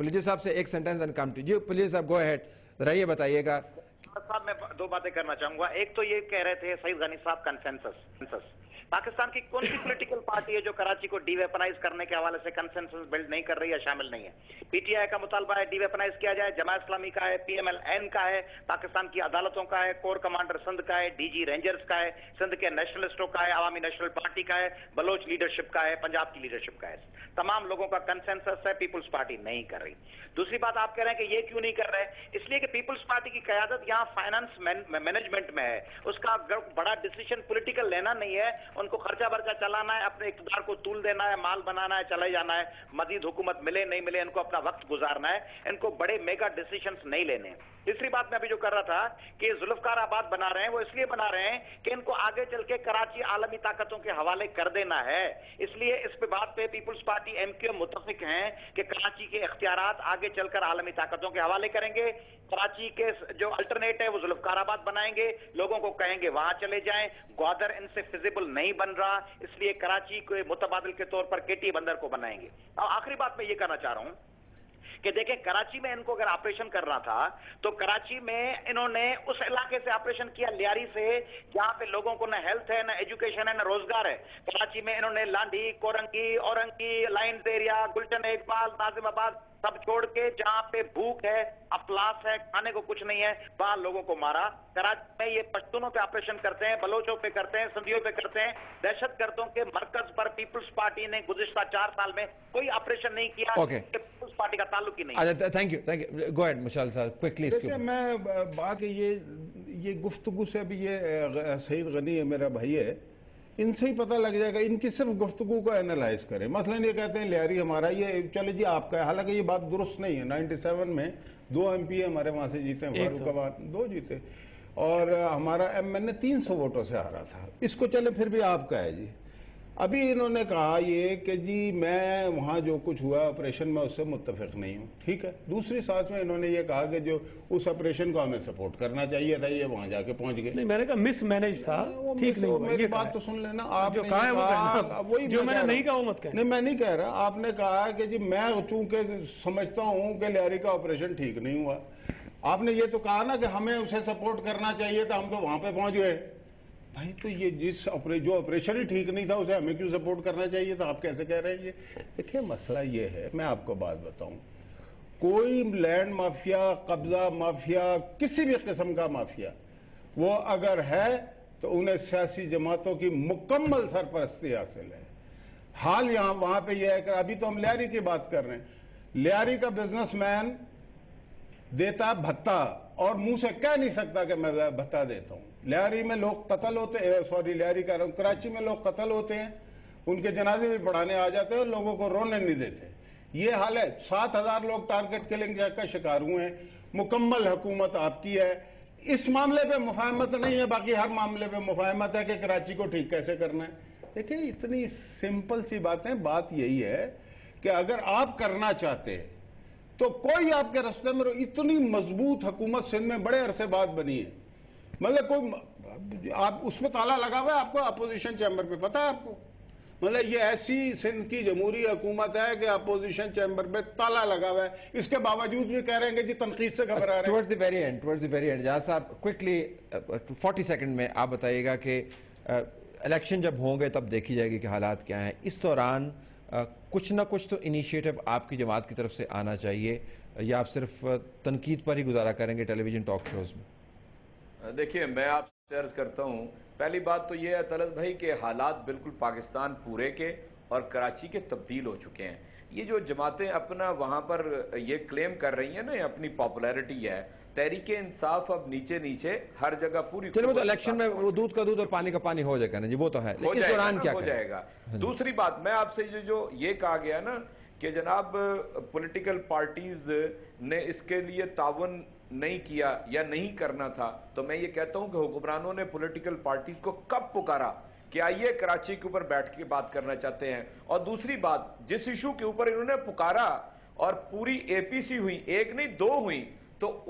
Police صاحب سے ایک سینٹنس اینڈ کم ٹو جی. پولیس صاحب گو اہیڈ, ذرا یہ بتائیے گا. صاحب میں دو باتیں کرنا چاہوں گا. ایک تو یہ کہہ رہے تھے سعید غنی صاحب کنسنسس. پاکستان کی کون سی پولیٹیکل پارٹی ہے جو کراچی کو ڈی ویپنائز کرنے کے حوالے سے کنسنسس بلڈ نہیں کر رہی ہے, شامل نہیں ہے؟ پی ٹی آئی کا مطالبہ ہے ڈی ویپنائز کیا جائے, جماعت اسلامی کا ہے, پی ایم ایل این کا ہے, پاکستان کی عدالتوں کا ہے, کور کمانڈر سندھ کا ہے, ڈی جی رینجرز کا ہے, سندھ کے نیشنلسٹوں کا ہے, عوامی نیشنل پارٹی کا ہے, بلوچ لیڈرشپ کا ہے, پنجاب کی لیڈرشپ کا ہے. تمام لوگوں کا کنسنسس ہے, پیپلز پارٹی نہیں کر رہی. دوسری بات آپ کہہ رہے ہیں کہ یہ کیوں نہیں کر رہے, اس لیے کہ پیپلز پارٹی کی قیادت یہاں فائنانس مینجمنٹ میں ہے. اس کا بڑا ڈیسیشن پولیٹیکل لینا نہیں ہے, ان کو خرچہ برچہ چلانا ہے, اپنے اقتدار کو طول دینا ہے, مال بنانا ہے, چلے جانا ہے, مزید حکومت ملے نہیں ملے ان کو اپنا وقت گزارنا ہے, ان کو بڑے میگا ڈیسیشنز نہیں لینے ہیں. تیسری بات میں ابھی جو کر رہا تھا کہ ذوالفقار آباد بنا رہے ہیں, وہ اس لیے بنا رہے ہیں کہ ان کو آگے چل کے کراچی عالمی طاقتوں کے حوالے کر دینا ہے. اس لیے اس پہ بات پہ پیپلز پارٹی ایم کیو متفق ہیں کہ کراچی کے اختیارات آگے چل کر عالمی طاقتوں کے حوالے کریں گے. کراچی کے جو الٹرنیٹ ہے وہ ذوالفقار آباد بنائیں گے, لوگوں کو کہیں گے وہاں چلے جائیں. گوادر ان سے فیزیبل نہیں بن رہا, اس لیے کراچی کو متبادل کے طور پر کے ٹی بندر کو بنائیں گے. اور آخری بات میں یہ کہنا چاہ رہا ہوں کہ دیکھیں کراچی میں ان کو اگر آپریشن کرنا تھا تو کراچی میں انہوں نے اس علاقے سے آپریشن کیا, لیاری سے, جہاں پہ لوگوں کو نہ ہیلتھ ہے, نہ ایجوکیشن ہے, نہ روزگار ہے. کراچی میں انہوں نے لانڈھی, کورنگی, اورنگی, لائنز ایریا, گلشن اقبال, ناظم آباد سب چھوڑ کے جہاں پہ بھوک ہے, افلاس ہے, کھانے کو کچھ نہیں ہے, وہاں لوگوں کو مارا. کراچی میں یہ پشتونوں پہ آپریشن کرتے ہیں, بلوچوں پہ کرتے ہیں, سندھیوں پہ کرتے ہیں. دہشت گردوں کے مرکز پر پیپلز پارٹی نے گزشتہ 4 سال میں کوئی آپریشن نہیں کیا. پیپلز پارٹی کا تعلق ہی نہیں. Thank you. Go ahead Mishal صاحب کوئکلی. دیکھیں میں بات یہ گفتگو سے ابھی یہ سعید غنی ہے میرا بھائی ہے, ان سے ہی پتہ لگ جائے گا. ان کی صرف گفتگو کو اینالائز کریں. مثلا یہ کہتے ہیں لیاری ہمارا, یہ چلے جی آپ کا ہے, حالانکہ یہ بات درست نہیں ہے. 97 میں 2 ایم پی ہمارے وہاں سے جیتے ہیں, فاروق آباد 2 جیتے, اور ہمارا ایم این اے 300 ووٹوں سے ہارا تھا. اس کو چلے پھر بھی آپ کا ہے جی. ابھی انہوں نے کہا یہ کہ جی میں وہاں جو کچھ ہوا آپریشن میں اس سے متفق نہیں ہوں, ٹھیک ہے. دوسری سانس میں انہوں نے یہ کہا کہ جو اس آپریشن کو ہمیں سپورٹ کرنا چاہیے تھا, یہ وہاں جا کے پہنچ گئے. نہیں, میں نے کہا مس مینج تھا, ٹھیک نہیں ہوا. میری بات تو سن لینا. آپ جو کہا ہے وہ کہنا, جو میں نے نہیں کہا وہ مت کہنا. نہیں میں نہیں کہہ رہا, آپ نے کہا کہ جی میں چونکہ سمجھتا ہوں کہ لیاری کا آپریشن ٹھیک نہیں ہوا. آپ نے یہ تو کہا نا کہ ہمیں اسے سپورٹ کرنا چاہیے تھا, ہم تو وہاں پہ پہنچ گئے. بھائی تو یہ جو آپریشن ہی ٹھیک نہیں تھا اسے ہمیں کیوں سپورٹ کرنا چاہیے تھا, آپ کیسے کہہ رہے ہیں یہ؟ دیکھیں مسئلہ یہ ہے, میں آپ کو بات بتاؤں, کوئی لینڈ مافیا, قبضہ مافیا, کسی بھی قسم کا مافیا وہ اگر ہے تو انہیں سیاسی جماعتوں کی مکمل سرپرستی حاصل ہے. حال یہاں وہاں پہ یہ ہے کہ ابھی تو ہم لیاری کی بات کر رہے ہیں. لیاری کا بزنس مین دیتا بھتہ اور منہ سے کہہ نہیں سکتا کہ میں بھتہ دیتا ہوں. لیاری میں لوگ قتل ہوتے ہیں, لیاری کا کراچی میں لوگ قتل ہوتے ہیں, ان کے جنازے بھی پڑھانے آ جاتے ہیں اور لوگوں کو رونے نہیں دیتے. یہ حال ہے. 7,000 لوگ ٹارگٹ کلنگ کا شکار ہوئے ہیں. مکمل حکومت آپ کی ہے. اس معاملے پہ مفاہمت نہیں ہے, باقی ہر معاملے پہ مفاہمت ہے کہ کراچی کو ٹھیک کیسے کرنا ہے. دیکھیں اتنی سمپل سی باتیں. بات یہی ہے کہ اگر آپ کرنا چاہتے ہیں تو کوئی آپ کے رستے میں, اتنی مضبوط حکومت سندھ میں بڑے عرصے بعد بنی ہے, مطلب کوئی آپ اس میں تالا لگا ہوا ہے آپ کو اپوزیشن چیمبر پہ, پتہ ہے آپ کو؟ مطلب یہ ایسی سندھ کی جمہوری حکومت ہے کہ اپوزیشن چیمبر پہ تالا لگا ہوا ہے, اس کے باوجود بھی کہہ رہے ہیں کہ جی تنقید سے گھبرا رہے ہیں. ٹورڈز دی ویری اینڈ جہاں صاحب کوئکلی 40 سیکنڈ میں آپ بتائیے گا کہ الیکشن جب ہوں گے تب دیکھی جائے گی کہ حالات کیا ہیں. اس دوران کچھ نہ کچھ تو انیشیٹو آپ کی جماعت کی طرف سے آنا چاہیے, یا آپ صرف تنقید پر ہی گزارا کریں گے ٹیلی ویژن ٹاک شوز میں؟ دیکھیے میں آپ سے عرض کرتا ہوں, پہلی بات تو یہ ہے طلعت بھائی کہ حالات بالکل پاکستان پورے کے اور کراچی کے تبدیل ہو چکے ہیں. یہ جو جماعتیں اپنا وہاں پر یہ کلیم کر رہی ہیں نا, یہ اپنی پاپولیرٹی ہے, تحریک انصاف اب نیچے ہر جگہ پوری, چلو وہ تو الیکشن میں وہ دودھ کا دودھ اور پانی کا پانی ہو جائے گا نا جی, وہ تو ہے, لیکن اس دوران کیا ہو جائے گا. دوسری بات میں آپ سے جو یہ کہا گیا نا کہ جناب پولیٹیکل پارٹیز نے اس کے لیے تعاون نہیں کیا یا نہیں کرنا تھا, تو میں یہ کہتا ہوں کہ حکمرانوں نے پولیٹیکل پارٹیز کو کب پکارا کہ آئیے کراچی کے اوپر بیٹھ کے بات کرنا چاہتے ہیں. اور دوسری بات, جس ایشو کے اوپر انہوں نے پکارا اور پوری اے پی سی ہوئی, 1 نہیں 2 ہوئی, تو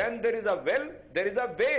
when there is a will there is a way।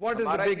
What is the big